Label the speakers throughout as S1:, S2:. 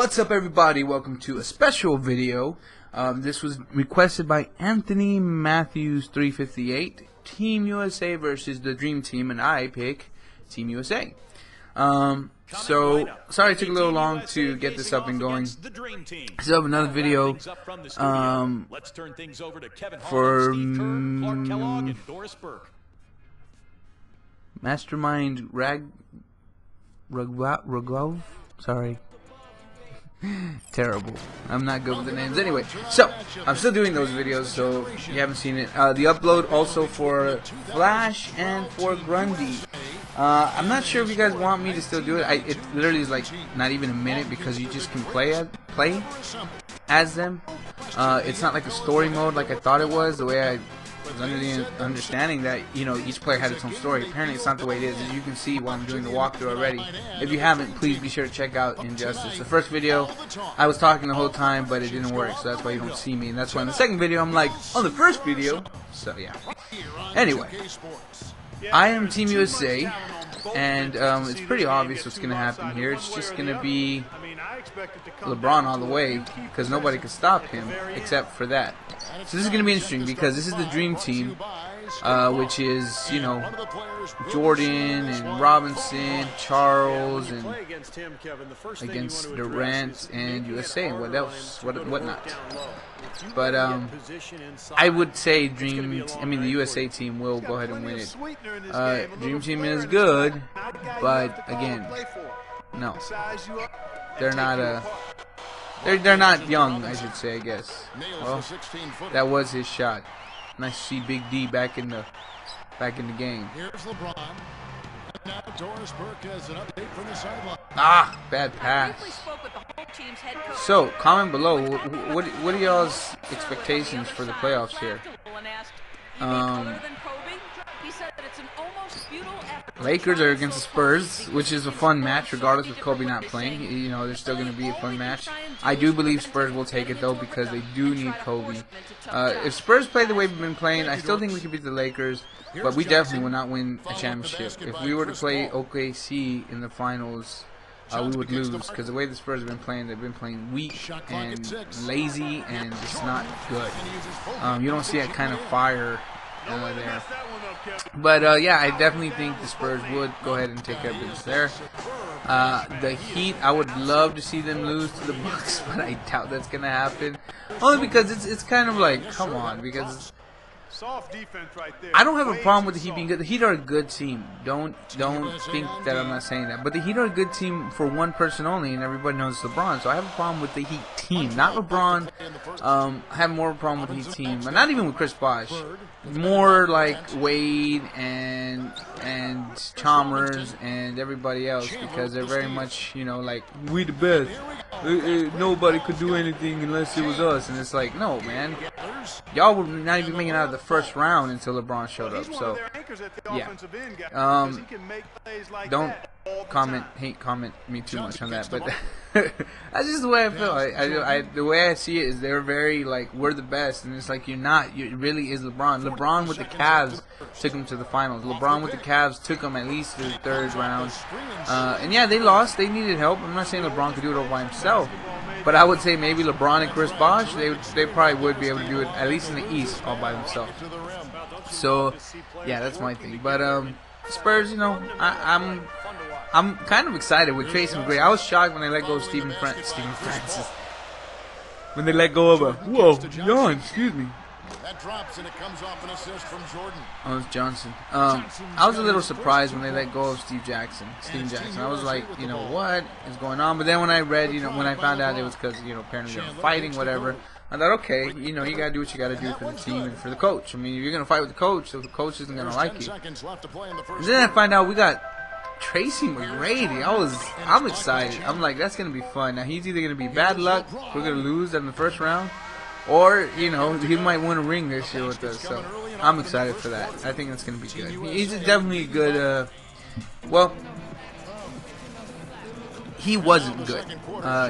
S1: What's up, everybody? Welcome to a special video. This was requested by Anthony Matthews 358. Team USA versus the Dream Team, and I pick Team USA. So sorry it took a little long to get this up and going. So I have another video for Mastermind Ragov. Sorry. Terrible. I'm not good with the names. Anyway, so I'm still doing those videos, so if you haven't seen it. The upload also for Flash and for Grundy. I'm not sure if you guys want me to still do it. It literally is like not even a minute because you just can play as them. It's not like a story mode like I thought it was. The way I was under the understanding that, you know, each player had its own story. Apparently it's not the way it is. As you can see while I'm doing the walkthrough already. If you haven't, please be sure to check out Injustice. The first video, I was talking the whole time, but it didn't work, so that's why you don't see me. And that's why in the second video, I'm like, on the first video. So yeah. Anyway, I am Team USA, and it's pretty obvious what's going to happen here. It's just going to be LeBron all the way, because nobody can stop him except for that. So this is going to be interesting because this is the Dream Team, which is, you know, Jordan and Robinson, Charles, and against Durant and USA and what else, whatnot. But I would say the USA team will go ahead and win it. Dream Team is good, but again, no, they're not they're not young, I should say, I guess. Well, that was his shot. Nice to see Big D back in the game. Ah, bad pass. So, comment below. What are y'all's expectations for the playoffs here? Lakers are against the Spurs, which is a fun match, regardless of Kobe not playing. You know, there's still going to be a fun match. I do believe Spurs will take it, though, because they do need Kobe. If Spurs play the way we've been playing, I still think we could beat the Lakers, but we definitely will not win a championship. If we were to play OKC in the finals, we would lose, because the way the Spurs have been playing, they've been playing weak and lazy, and it's not good. You don't see that kind of fire there. But yeah, I definitely think the Spurs would go ahead and take care of business there. The Heat, I would love to see them lose to the Bucks, but I doubt that's gonna happen. Only because it's kind of like, come on, because I don't have a problem with the Heat being good. The Heat are a good team. Don't think that I'm not saying that. But the Heat are a good team for one person only, and everybody knows it's LeBron. So I have a problem with the Heat team, not LeBron. I have more of a problem with the Heat team, but not even with Chris Bosh. More like Wade and Chalmers and everybody else, because they're very much, you know, like, we the best. Nobody could do anything unless it was us, and it's like, no, man. Y'all were not even making it out of the first round until LeBron showed up. So yeah, don't hate comment me too much on that, but that's just the way I feel. The way I see it is they're very like, we're the best, and it's like, you're not. It really is LeBron. LeBron with the Cavs took them to the finals. LeBron with the Cavs took them at least to the third round. And yeah, they lost. They needed help. I'm not saying LeBron could do it all by himself, but I would say maybe LeBron and Chris Bosh, they probably would be able to do it, at least in the East, all by themselves. So yeah, that's my thing. But Spurs, you know, I'm kind of excited with Tracy McGrady. I was shocked when they let go of Stephen Francis. When they let go of John, excuse me.
S2: That drops and it comes off an assist from Jordan.
S1: Oh, it's Johnson. I was a little surprised when they let go of Steve Jackson. I was like, you know, what is going on? But then when I read, you know, when I found out it was because, you know, apparently they were fighting, whatever, I thought, okay, you know, you got to do what you got to do for the team and for the coach. I mean, if you're going to fight with the coach, so the coach isn't going to like you. And then I find out we got Tracy McGrady. I'm excited. I'm like, that's going to be fun. Now, he's either going to be bad luck, we're going to lose in the first round, or, you know, he might win a ring this year with us. So I'm excited for that. I think that's going to be good. He's definitely a good, well, he wasn't good.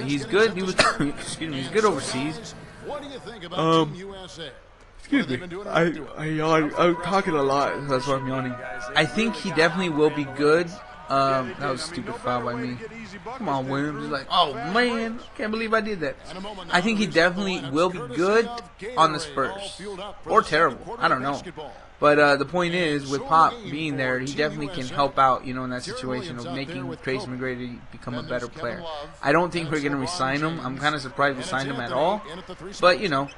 S1: He's good. He was, excuse me, he's good overseas. Excuse me. I'm talking a lot. That's why I'm yawning. I think he definitely will be good That was a stupid foul by me. Come on, Williams. He's like, oh man, can't believe I did that. I think he definitely will be good on the Spurs. Or terrible. I don't know. But the point is, with Pop being there, he definitely can help out, you know, in that situation of making Tracy McGrady become a better player. I don't think we're going to re-sign him. I'm kind of surprised we signed him at all. But, you know,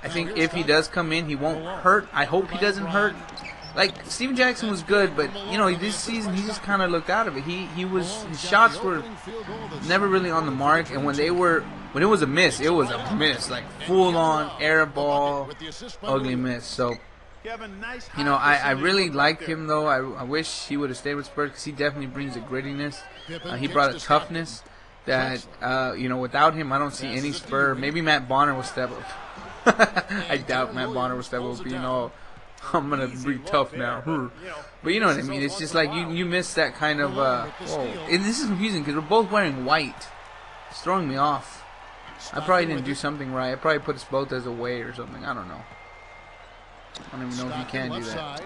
S1: I think if he does come in, he won't hurt. I hope he doesn't hurt. Like, Steven Jackson was good, but, you know, this season he just kind of looked out of it. His shots were never really on the mark, and when it was a miss, it was a miss. Like, full-on air ball, ugly miss. So, you know, I really like him, though. I wish he would have stayed with Spurs because he definitely brings a grittiness. He brought a toughness that, you know, without him, I don't see any Spur. Maybe Matt Bonner will step up. I doubt Matt Bonner will step up, you know. I'm gonna be tough now, but you know what I mean. It's just like you miss that kind of. Whoa, and this is confusing because we're both wearing white. It's throwing me off. I probably didn't do something right. I probably put us both as away or something. I don't know. I don't even know if you can do that.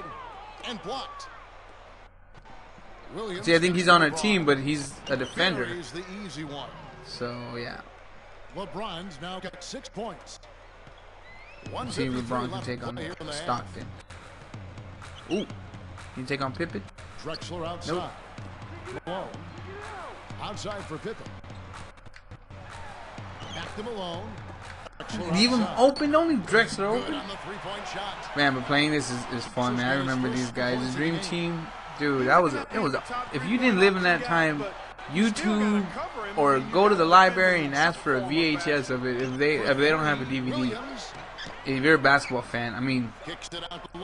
S1: See, I think he's on our team, but he's a defender. So yeah.
S2: LeBron's now got 6 points.
S1: See if LeBron can take on Stockton. Ooh. Can you take on Pippen?
S2: Drexler outside. Nope. Outside for Pippen. Back to Malone.
S1: Leave him open. Don't leave Drexler open. Man, but playing this is fun, man. I remember these guys. The Dream Team, dude. If you didn't live in that time, YouTube or go to the library and ask for a VHS of it if they don't have a DVD. If you're a basketball fan, I mean,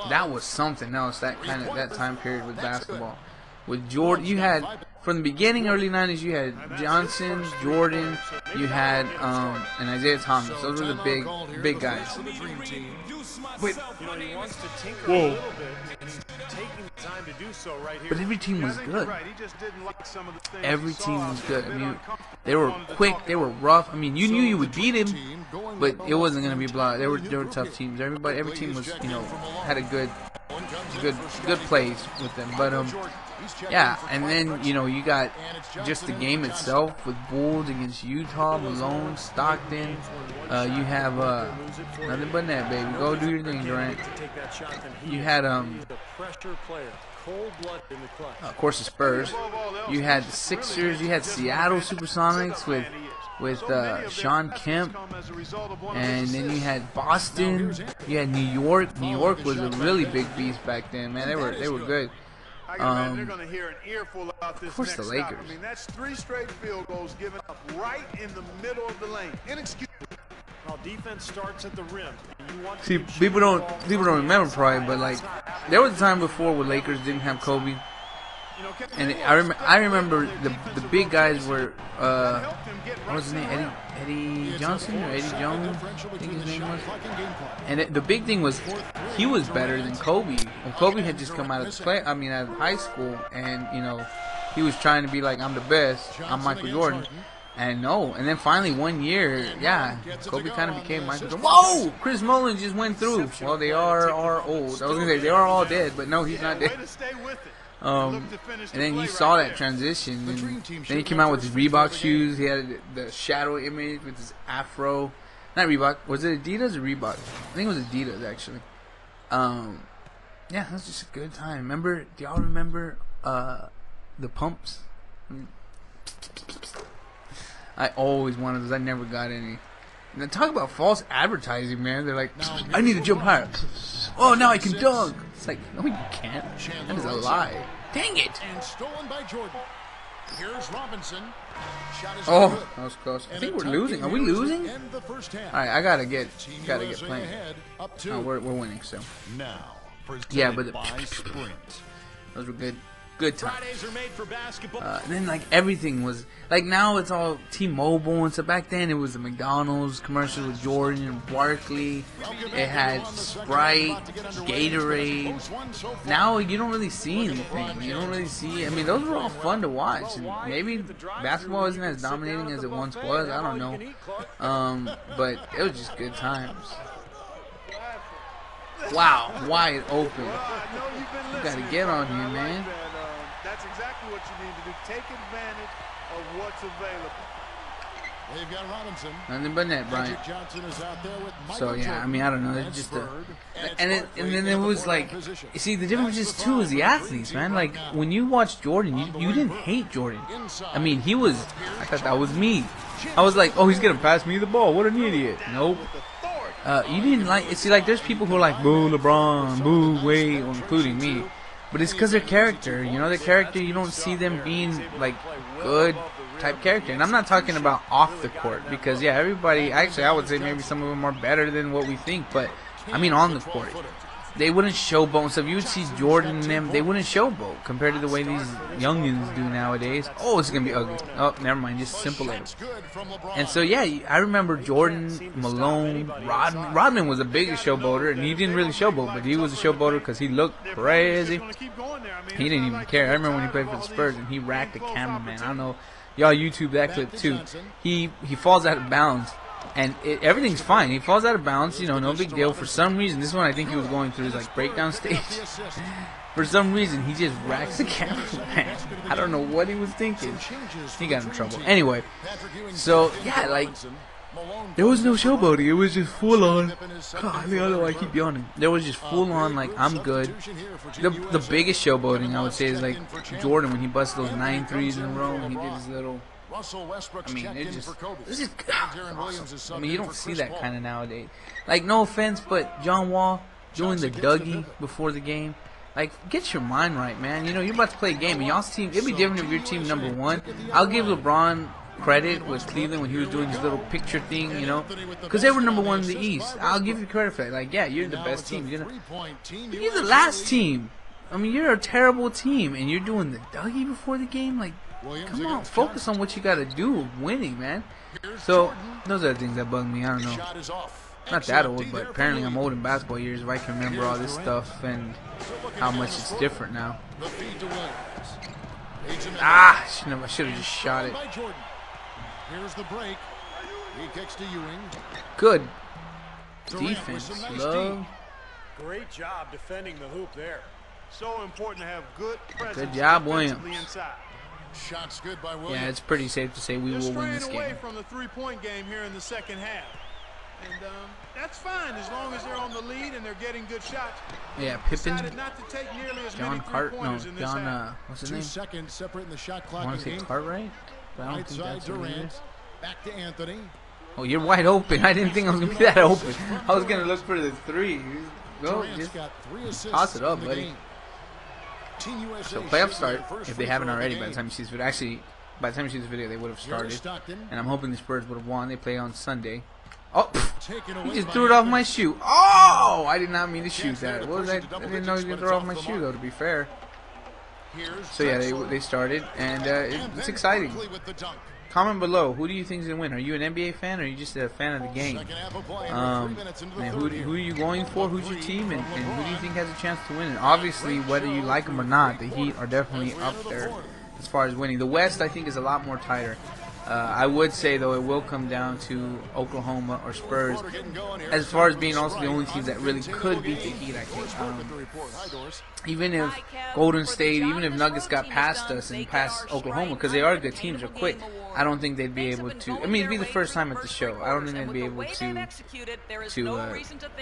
S1: that was something else. That time period with basketball. With Jordan, you had from the beginning, early '90s, you had Johnson, Jordan, you had and Isaiah Thomas. Those were the big guys. Wait. Whoa. But every team was good. Every team was good. I mean, they were quick, they were rough. I mean, you knew you would beat him, but it wasn't going to be blah. They were tough teams. Every team was, you know, had a good plays with them. But yeah, and then, you know, you got just the game itself with Bulls against Utah, Malone, Stockton. You have nothing but net, baby. Go do your thing, Durant. You had of course the Spurs. You had the Sixers. You had Seattle Supersonics with Sean Kemp, and then you had Boston. You had New York. New York was a really big beast back then, man. They were good. Of course, the Lakers.
S3: I mean, that's 3 straight field goals given up right in the middle of the lane. Inexcusable. Well, defense starts at the rim.
S1: See, people don't remember probably, but like there was a time before where Lakers didn't have Kobe, and I remember the big guys were what was his name, Eddie Johnson or Eddie Jones, I think his name was. And the big thing was he was better than Kobe. Well, Kobe had just come out of out of high school, and you know he was trying to be like, I'm the best, I'm Michael Jordan. And then finally one year, yeah, Kobe kind of became Michael Jordan. Whoa! Chris Mullins just went through. Well, they are old. I was going to say, they are all dead, but no, he's not dead. And then you saw that transition. And then he came out with his Reebok shoes. He had the shadow image with his afro. Not Reebok. Was it Adidas or Reebok? I think it was Adidas, actually. Yeah, that was just a good time. Remember? Do y'all remember the pumps? I always wanted those. I never got any. And then talk about false advertising, man. They're like, I need to jump higher. Oh, now I can dunk. It's like, no, you can't. That is a lie. Dang it.
S2: And stolen by Jordan. Here's Robinson.
S1: Oh, that was close. I think we're losing. Are we losing? All right, I gotta get playing. No, we're winning. So. Yeah, but those were good times. And then like everything was like, now it's all T-Mobile and stuff. Back then it was the McDonald's commercial with Jordan and Barkley. It had Sprite, Gatorade. Now you don't really see anything. You don't really see. I mean, those were all fun to watch. And maybe basketball isn't as dominating as it once was. I don't know. But it was just good times. Wow, wide open. You gotta get on here, man.
S3: That's exactly what you need to do. Take advantage of what's available.
S2: They've got Robinson.
S1: Nothing but net, Brian.
S2: Magic Johnson is out there with
S1: So
S2: Michael
S1: yeah, I mean, I don't know. It's just a,
S2: Bird,
S1: and then it was like, you see, the difference is too is the athletes, man. Like when you watch Jordan, you didn't hate Jordan. I mean, he was. I thought that was me. I was like, oh, he's gonna pass me the ball. What an idiot. Nope. You didn't like. See, like there's people who are like, boo LeBron, boo Wade, including me. But it's because their character, you know, their character. You don't see them being like good type character, and I'm not talking about off the court, because yeah, everybody, actually I would say maybe some of them are better than what we think, but I mean on the court, they wouldn't showboat. So if you would see Jordan and them, they wouldn't showboat compared to the way these youngins do nowadays. Oh, it's gonna be ugly. Oh, never mind, just simple it. And so yeah, I remember Jordan, Malone, Rodman was the biggest showboater, and he didn't really showboat, but he was a showboater because he looked crazy. He didn't even care. I remember when he played for the Spurs and he racked the cameraman. I don't know. Y'all YouTube that clip too. He falls out of bounds, and everything's fine. He falls out of bounds, you know, no big deal. For some reason, this one I think he was going through his like breakdown stage. For some reason, he just racks the cameraman. I don't know what he was thinking. He got in trouble. Anyway, so yeah, like there was no showboating. It was just full on. God, I don't know why I keep yawning. There was just full on like I'm good. The biggest showboating I would say is like Jordan when he busted those 9 threes in a row. He did his little. I mean, it's just awesome. I mean, you don't see that kind of nowadays. Like, no offense, but John Wall doing the Dougie before the game. Like, get your mind right, man. You know, you're about to play a game, and y'all's team. It'd be different if your team number 1. I'll give LeBron credit with Cleveland when he was doing his little picture thing, you know, because they were number 1 in the East. I'll give you credit for that. Like, yeah, you're the best team. You're the last team. I mean, you're a terrible team, and you're doing the Dougie before the game. Like, come on, focus on what you got to do of winning, man. So those are the things that bug me. I don't know. Not that old, but apparently I'm old in basketball years if I can remember all this stuff and how much it's different now. Ah, I should have just shot it.
S2: Here's the break. He kicks to Ewing.
S1: Good defense, love.
S3: Great job defending the hoop there. So important to have good presence.
S1: Good job, Williams.
S2: Shots good by Williams.
S1: Yeah, it's pretty safe to say we will win this game.
S3: Away from the three-point game here in the second half. And that's fine as long as they're on the lead and they're getting good shots.
S1: Yeah, Pippen,
S3: John
S1: Cart, no, John, what's his name?
S2: 2 seconds separating the shot clock.
S1: I want to say Cartwright, but I don't think that's what it is.
S2: Back to Anthony.
S1: Oh, you're wide open. I didn't think I was going to be that open. I was going to look for the 3. Go, just toss it up, buddy. So playoffs start, if they haven't already by the time you see this video. Actually, by the time you see this video, they would have started. And I'm hoping the Spurs would have won. They play on Sunday. Oh, he just threw it off my shoe. Oh, I did not mean to shoot that. What was that? I didn't know he was going to throw it off my shoe, though, to be fair. So yeah, they started, and it's exciting. Comment below, who do you think is going to win? Are you an NBA fan, or are you just a fan of the game? And who are you going for? Who's your team, and who do you think has a chance to win? And obviously, whether you like them or not, the Heat are definitely up there as far as winning. The West, I think, is a lot more tighter. I would say, though, it will come down to Oklahoma or Spurs as far as being also the only teams that really could beat the Heat, I think. Even if Golden State, even if Nuggets got past us and past Oklahoma, because they are good teams, they're quick, I don't think they'd be able to. I mean, it'd be the first time at the show. I don't think they'd be able to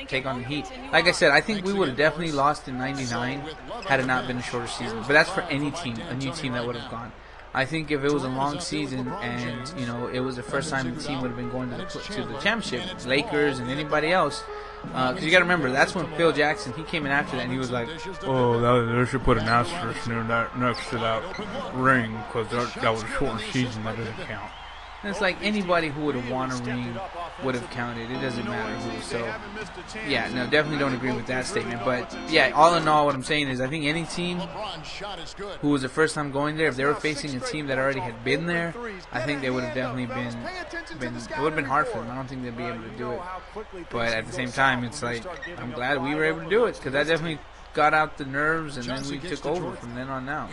S1: take on the Heat. Like I said, I think we would have definitely lost in '99 had it not been a shorter season. But that's for any team, a new team that would have gone. I think if it was a long season and, you know, it was the first time the team would have been going to the championship, Lakers and anybody else, because you got to remember, that's when Phil Jackson, he came in after that and he was like, oh, they should put an asterisk next to that ring because that was a short season, that doesn't count. And it's like anybody who would have won a ring would have counted. It doesn't matter who. So, yeah, no, definitely don't agree with that statement. But, yeah, all in all, what I'm saying is I think any team who was the first time going there, if they were facing a team that already had been there, I think they would have definitely been it would have been hard for them. I don't think they'd be able to do it. But at the same time, it's like I'm glad we were able to do it because that definitely got out the nerves, and then we took over from then on out.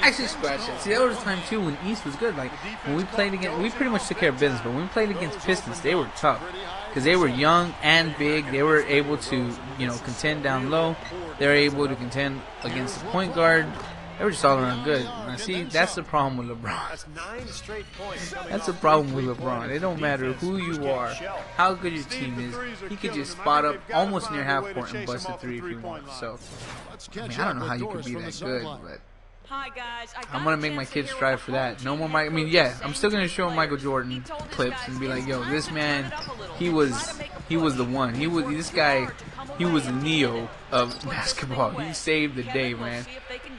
S1: Actually, scratch that. See, there was a time too when East was good. Like when we played against, we pretty much took care of business. But when we played against Pistons, they were tough because they were young and big. They were able to, you know, contend down low. They were able to contend against the point guard. They were just all around good. Now, see, that's the problem with LeBron.
S4: That's 9 straight points.
S1: That's the problem with LeBron. It don't matter who you are, how good your team is. He could just spot up almost near half court and bust a three if he wants. So, I mean, I don't know how you could be that good, but
S5: Hi guys,
S1: I'm gonna make my kids strive for that. No more Mike. I mean, yeah, I'm still gonna show Michael Jordan clips and be like, "Yo, this man, he was the one. He was this guy. He was the Neo of basketball. He saved the day, man."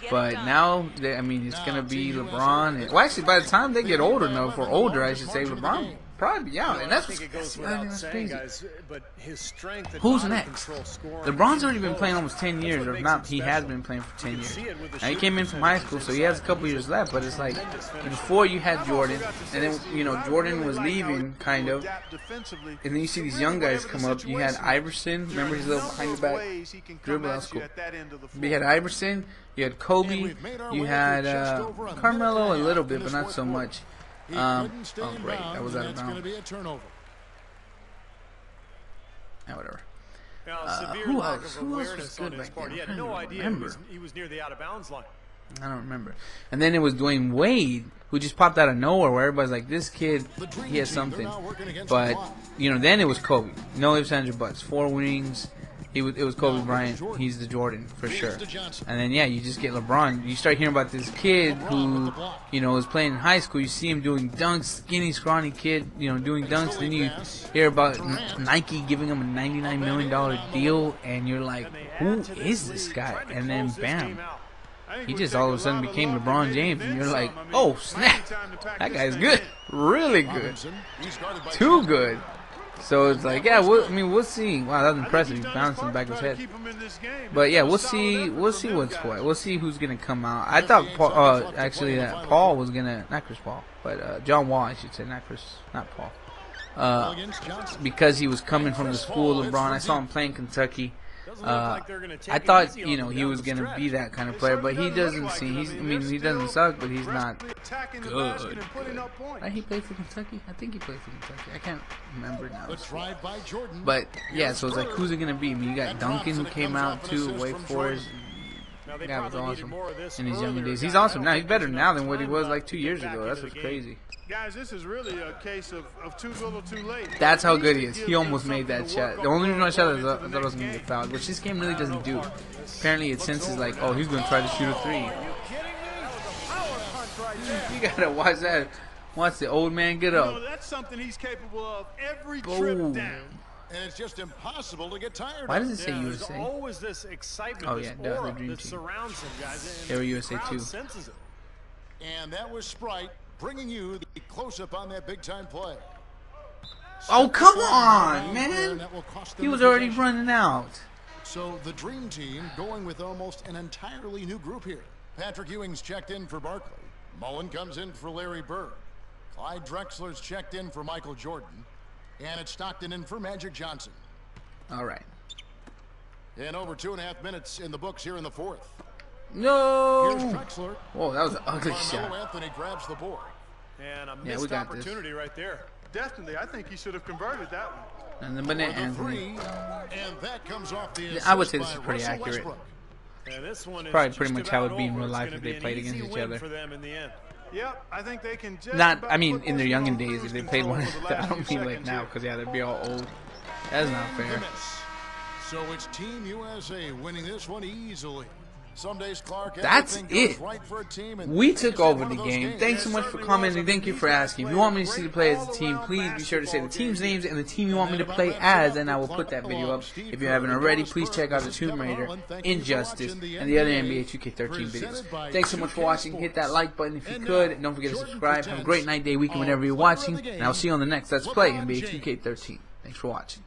S1: But now, I mean, it's gonna be LeBron. And, well, actually, by the time they get older enough, or older, I should say, LeBron probably be out, and that's crazy. Who's next? LeBron's already been playing almost 10 years, or not, he has been playing for 10 years. Now, he came in from high school, so he has a couple years left, but it's like, before you had Jordan, and then, you know, Jordan was leaving, kind of, and then you see these young guys come up. You had Iverson, remember his little behind the back dribble, that was cool. You had Iverson, you had Kobe, you had Carmelo a little bit, but not so much. Oh great, that was out of bounds. Yeah, whatever. Who else? Who else was good back then?
S4: He had no idea he was near the out of bounds line.
S1: I don't remember. And then it was Dwayne Wade, who just popped out of nowhere, where everybody's like, this kid, he has something. But, you know, then it was Kobe. No ifs, ands, or buts. 4 rings. It was Kobe Bryant. He's the Jordan, for sure. And then, yeah, you just get LeBron. You start hearing about this kid who, you know, is playing in high school. You see him doing dunks, skinny, scrawny kid, you know, doing dunks. Then you hear about Nike giving him a $99 million deal, and you're like, who is this guy? And then, bam. He just all of a sudden became LeBron James, and you're like, oh, snap. That guy's good. Really good. Too good. So it's like, yeah, we'll see. Wow, that's impressive. He's bouncing back his head. But yeah, we'll see what's what. We'll see who's gonna come out. I thought Paul, actually that Paul was gonna, not Chris Paul, but John Wall, I should say, not Paul. Because he was coming from the school of LeBron. I saw him playing Kentucky. I thought, you know, he was gonna be that kind of player, but he doesn't seem. I mean, he doesn't suck, but he's not good. Right, he played for Kentucky. I think he played for Kentucky. I can't remember now. But yeah, so it's like, who's it gonna be? I mean, you got Duncan who came out too, Wake Forest. That guy was awesome in his younger days. He's awesome now. He's better now than what he was like 2 years ago. That's what's crazy.
S3: Guys, this is really a case of too little, too late.
S1: That's how good he is. He almost made that shot. The only reason I shot is I thought I was going to get fouled, which this game really doesn't do. Apparently it senses like, oh, he's going to try to shoot a 3. You got to watch that. Watch the old man get up.
S3: That's something he's capable of every
S1: Boom.
S3: trip down.
S2: And it's just impossible to get tired.
S1: Why does it say
S4: There's
S1: USA?
S4: always this excitement,
S1: Oh, yeah,
S4: this aura
S1: the Dream
S4: that
S1: Team.
S4: surrounds him, guys.
S1: They were USA too.
S4: Senses it.
S2: And that was Sprite bringing you the close-up on that big-time play.
S1: Oh, come on, man. He was already running out.
S2: So the Dream Team going with almost an entirely new group here. Patrick Ewing's checked in for Barkley. Mullen comes in for Larry Bird. Clyde Drexler's checked in for Michael Jordan. And it's Stockton in for Magic Johnson.
S1: All right.
S2: And over 2.5 minutes in the books here in the fourth.
S1: No.
S2: Here's Drexler.
S1: Whoa, that was an ugly
S2: Carmelo
S1: shot.
S2: Anthony grabs the board.
S4: And a
S1: Yeah,
S4: missed
S1: we got this.
S4: opportunity right there.
S3: Definitely, I think he should have converted that one.
S1: And the banana
S2: The
S1: Anthony.
S2: three, and that comes off the
S1: I would say this
S2: assist
S1: is
S2: by
S1: pretty
S2: Russell
S1: accurate.
S2: Westbrook.
S4: And this one is
S1: Probably pretty
S4: just
S1: much how it
S4: about
S1: would be in
S4: over.
S1: real
S4: It's
S1: life
S4: gonna
S1: if they
S4: be an
S1: played
S4: easy
S1: against each
S4: win
S1: other.
S4: for them in the end.
S3: Yep, I think they can just
S1: Not,
S3: about
S1: I mean,
S3: put
S1: in their
S3: this
S1: younger
S3: on
S1: days,
S3: cruise
S1: if they played
S3: control
S1: one.
S3: for the
S1: I
S3: last
S1: don't
S3: few
S1: mean like
S3: seconds
S1: now,
S3: here.
S1: because yeah, they'd be all old. That's not
S2: The
S1: fair.
S2: miss. So it's Team USA winning this one easily. Some days, Clark,
S1: That's
S2: everything goes
S1: it.
S2: right for a team, and
S1: We
S2: this
S1: took
S2: is
S1: over
S2: one
S1: the
S2: of those
S1: game.
S2: games.
S1: Thanks so much for commenting. Thank you for asking. If you want me to see the play as a team, please be sure to say the team's names and the team you want me to play as, and I will put that video up. If you haven't already, please check out the Tomb Raider, Injustice, and the other NBA 2K13 videos. Thanks so much for watching. Hit that like button if you could, and don't forget to subscribe. Have a great night, day, weekend, whenever you're watching, and I'll see you on the next Let's Play NBA 2K13. Thanks for watching.